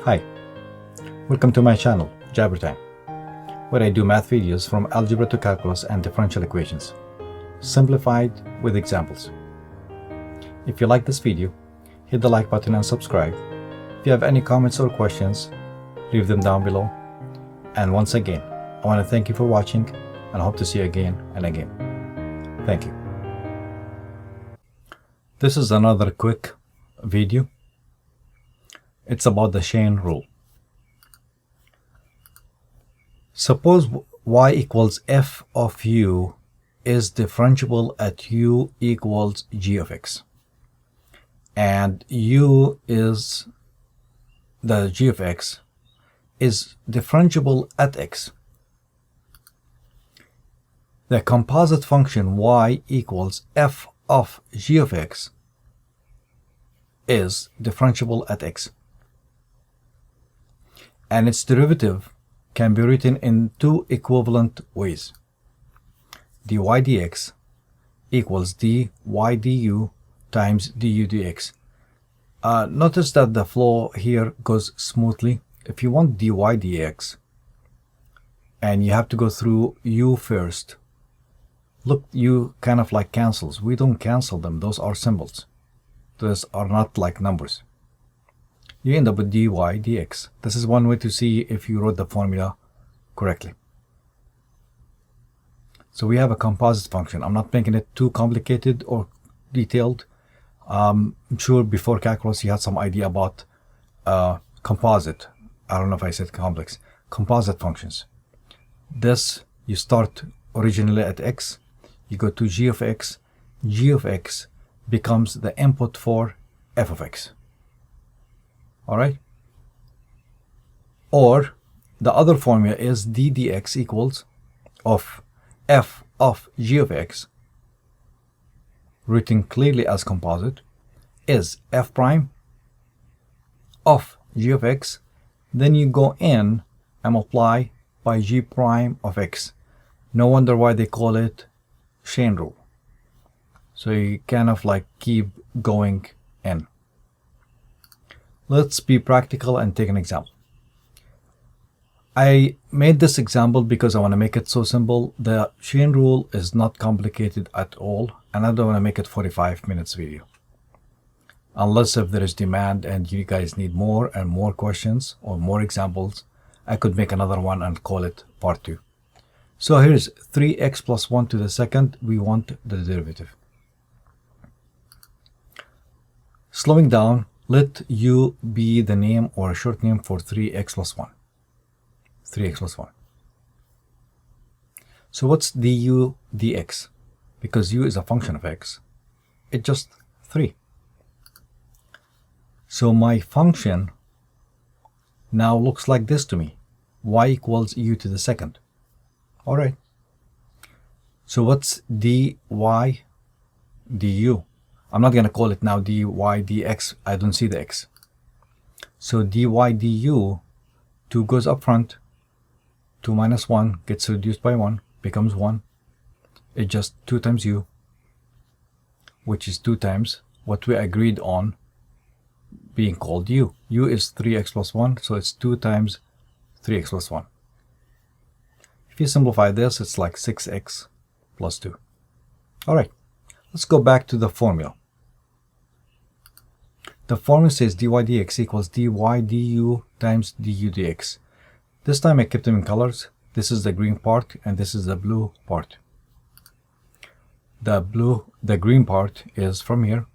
Hi, welcome to my channel, JaberTime, where I do math videos from algebra to calculus and differential equations, simplified with examples. If you like this video, hit the like button and subscribe. If you have any comments or questions, leave them down below. And once again, I want to thank you for watching and hope to see you again and again. Thank you. This is another quick video. It's about the chain rule. Suppose y equals f of u is differentiable at u equals g of x. And u is the g of x is differentiable at x. The composite function y equals f of g of x is differentiable at x. And its derivative can be written in two equivalent ways. dy dx equals dy du times du dx. Notice that the flow here goes smoothly. If you want dy dx and you have to go through u first, look, u kind of like cancels. We don't cancel them. Those are symbols. Those are not like numbers. You end up with dy dx. This is one way to see if you wrote the formula correctly. So we have a composite function. I'm not making it too complicated or detailed. I'm sure before calculus you had some idea about composite. I don't know if I said complex. Composite functions. This, you start originally at x. You go to g of x. G of x becomes the input for f of x. Alright? Or the other formula is d dx equals of f of g of x, written clearly as composite, is f prime of g of x. Then you go in and multiply by g prime of x. No wonder why they call it chain rule. So you kind of like keep going in. Let's be practical and take an example. I made this example because I want to make it so simple. The chain rule is not complicated at all, and I don't want to make it 45 minutes video. Unless if there is demand and you guys need more and more questions or more examples, I could make another one and call it part 2. So here's 3x plus 1 to the second. We want the derivative. Slowing down, let u be the name or a short name for 3x plus 1. 3x plus 1. So what's du dx? Because u is a function of x, it's just 3. So my function now looks like this to me. Y equals u to the second. Alright. So what's dy du? I'm not going to call it now dy dx. I don't see the x. So dy du, 2 goes up front. 2 minus 1 gets reduced by 1, becomes 1. It's just 2 times u, which is 2 times what we agreed on being called u. U is 3x plus 1, so it's 2 times 3x plus 1. If you simplify this, it's like 6x plus 2. Alright, let's go back to the formula. The formula says dy dx equals dy du times du dx. This time I kept them in colors. This is the green part and this is the blue part. The green part is from here.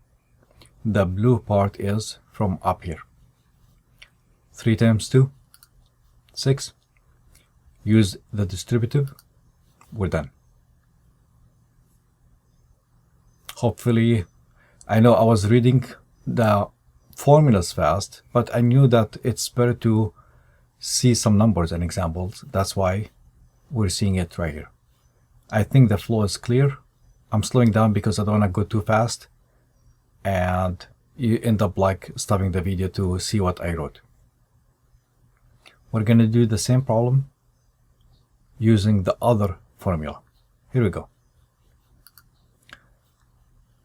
The blue part is from up here. 3 times 2, 6. Use the distributive. We're done. Hopefully, I know I was reading the formulas fast, but I knew that it's better to see some numbers and examples. That's why we're seeing it right here. I think the flow is clear. I'm slowing down because I don't want to go too fast and you end up like stopping the video to see what I wrote. We're going to do the same problem using the other formula. Here we go.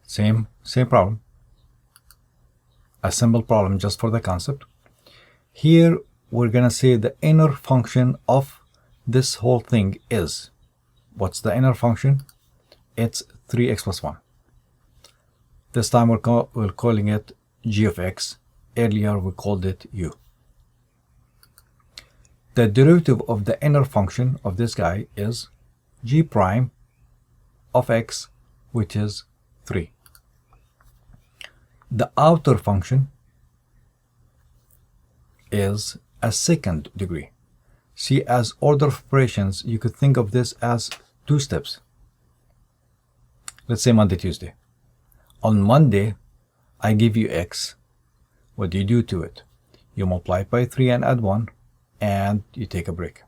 Same problem. A simple problem just for the concept. Here we're gonna say the inner function of this whole thing is, what's the inner function? It's 3x plus 1. This time we're calling it g of x. Earlier we called it u. The derivative of the inner function of this guy is g prime of x, which is 3. The outer function is a second degree. See, as order of operations, you could think of this as 2 steps. Let's say Monday, Tuesday. On Monday, I give you x. What do you do to it? You multiply it by 3 and add 1, and you take a break.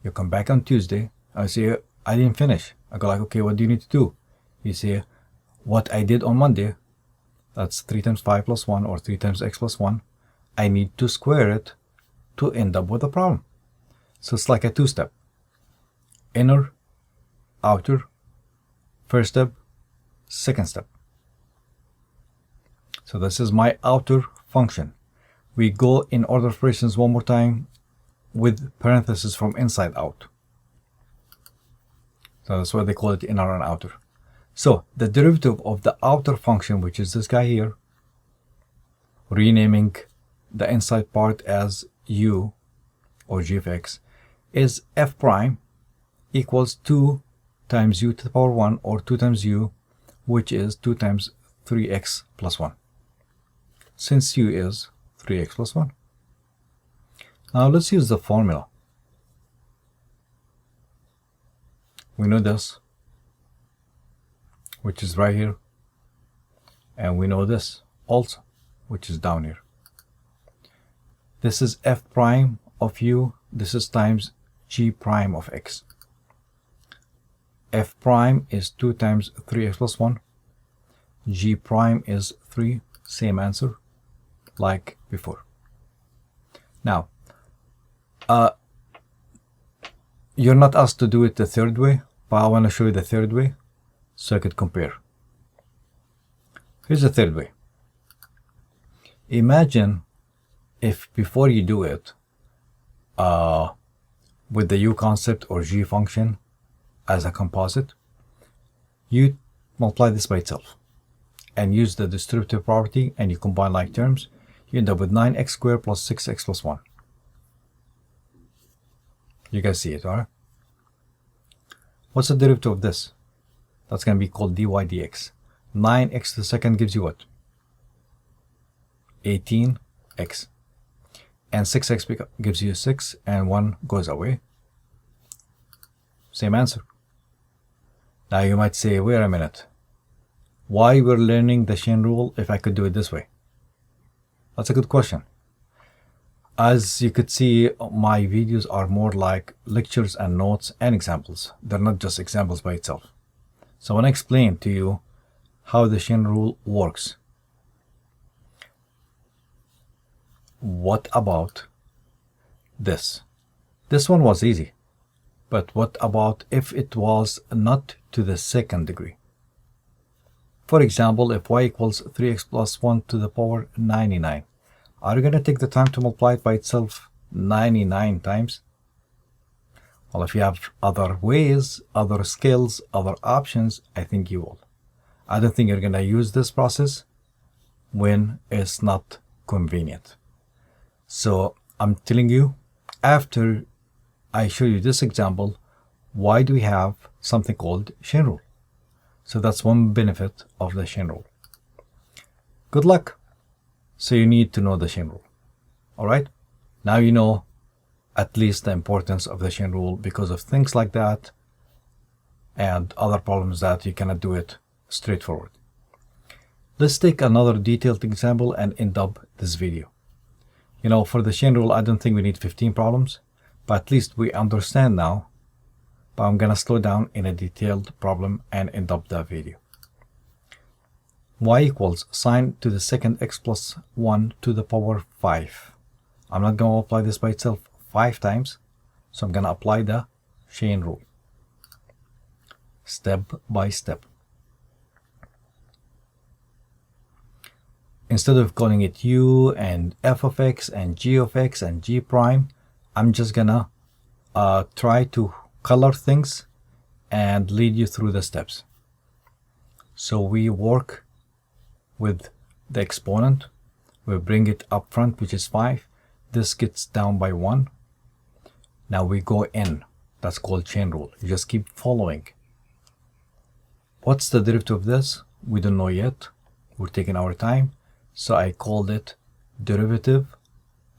You come back on Tuesday. I say, I didn't finish. I go like, okay, what do you need to do? You say, what I did on Monday, that's 3 times 5 plus 1, or 3 times x plus 1. I need to square it to end up with a problem. So it's like a 2-step. Inner, outer, first step, second step. So this is my outer function. We go in order of operations one more time with parentheses from inside out. So that's why they call it inner and outer. So the derivative of the outer function, which is this guy here, renaming the inside part as u, or g of x, is f prime equals 2 times u to the power 1, or 2 times u, which is 2 times 3x plus 1. Since u is 3x plus 1. Now let's use the formula. We know this, which is right here, and we know this also, which is down here. This is f prime of u, this is times g prime of x. F prime is 2 times 3x plus 1. G prime is 3, same answer like before. Now, you're not asked to do it the third way, but I want to show you the third way so I could compare. Here's the third way. Imagine if before you do it with the u concept or g function as a composite, you multiply this by itself and use the distributive property, and you combine like terms, you end up with 9x squared plus 6x plus 1. You guys see it, alright? What's the derivative of this? That's going to be called dy dx. 9x to the second gives you what? 18x. And 6x gives you 6, and 1 goes away. Same answer. Now you might say, wait a minute. Why we're learning the chain rule if I could do it this way? That's a good question. As you could see, my videos are more like lectures and notes and examples. They're not just examples by itself. So I want to explain to you how the chain rule works. What about this? This one was easy. But what about if it was not to the second degree? For example, if y equals 3x plus 1 to the power 99, are you going to take the time to multiply it by itself 99 times? Well, if you have other ways, other skills, other options, I think you will. I don't think you're going to use this process when it's not convenient. So I'm telling you, after I show you this example, why do we have something called chain rule? So that's one benefit of the chain rule. Good luck. So you need to know the chain rule. Alright? Now you know at least the importance of the chain rule because of things like that and other problems that you cannot do it straightforward. Let's take another detailed example and end up this video. You know, for the chain rule, I don't think we need 15 problems, but at least we understand now. But I'm gonna slow down in a detailed problem and end up the video. Y equals sine to the second x plus 1 to the power 5. I'm not gonna apply this by itself 5 times, so I'm gonna apply the chain rule step by step. instead of calling it u and f of x and g of x and g prime, I'm just gonna try to color things and lead you through the steps. So we work with the exponent, we bring it up front, which is 5. This gets down by 1. Now we go in. That's called chain rule. You just keep following. What's the derivative of this? We don't know yet. We're taking our time. So I called it derivative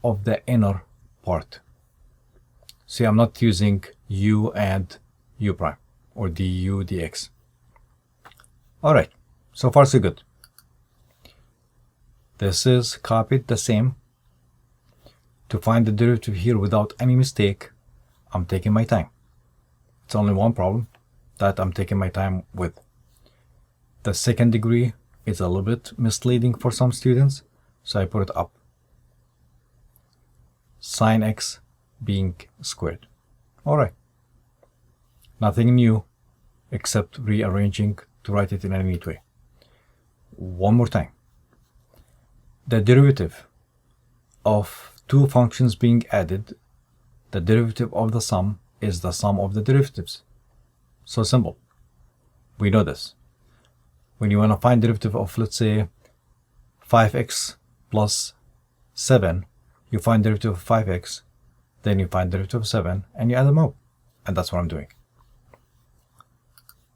of the inner part. See, I'm not using u and u prime or du dx. All right, so far so good. This is copied the same. To find the derivative here without any mistake, I'm taking my time. It's only one problem that I'm taking my time with. The second degree is a little bit misleading for some students, so I put it up. Sine x being squared. All right. Nothing new except rearranging to write it in a neat way. One more time. The derivative of two functions being added, the derivative of the sum is the sum of the derivatives. So simple. We know this. When you want to find derivative of, let's say, 5x plus 7, you find derivative of 5x, then you find derivative of 7, and you add them up. And that's what I'm doing.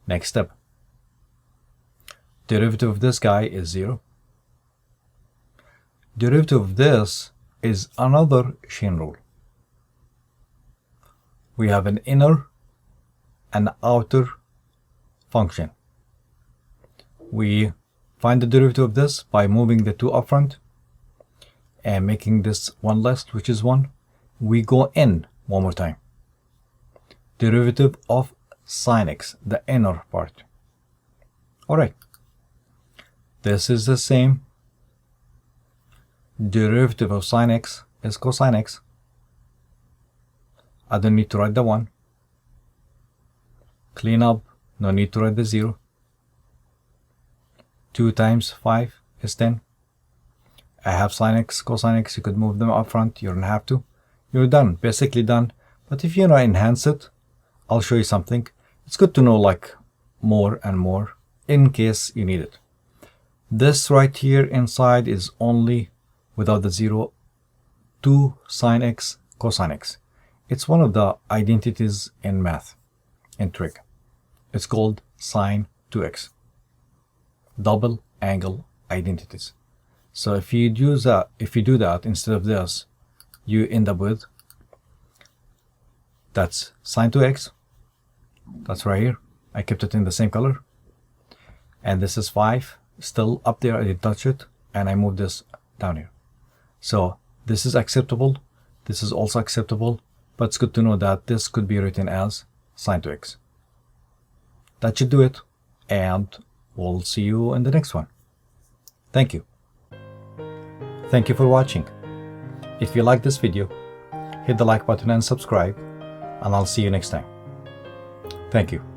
Next step. Derivative of this guy is 0. Derivative of this is another chain rule. We have an inner and outer function. We find the derivative of this by moving the 2 up front and making this 1 less, which is 1. We go in one more time. Derivative of sine x, the inner part. All right. This is the same. Derivative of sine x is cosine x. I don't need to write the 1. Clean up, no need to write the 0. 2 times 5 is 10. I have sine x, cosine x, you could move them up front, you don't have to. You're done, basically done. But if you want to enhance it, I'll show you something. It's good to know like more and more in case you need it. This right here inside is only, without the 0, 2 sine x, cosine x. It's one of the identities in math, in trig. It's called sine 2x. Double angle identities. So if you do that instead of this, you end up with, that's sine 2x. That's right here. I kept it in the same color. And this is 5, still up there, I didn't touch it, and I moved this down here. So this is acceptable, this is also acceptable, but it's good to know that this could be written as sine 2x. That should do it, and we'll see you in the next one. Thank you. Thank you for watching. If you like this video, hit the like button and subscribe, and I'll see you next time. Thank you.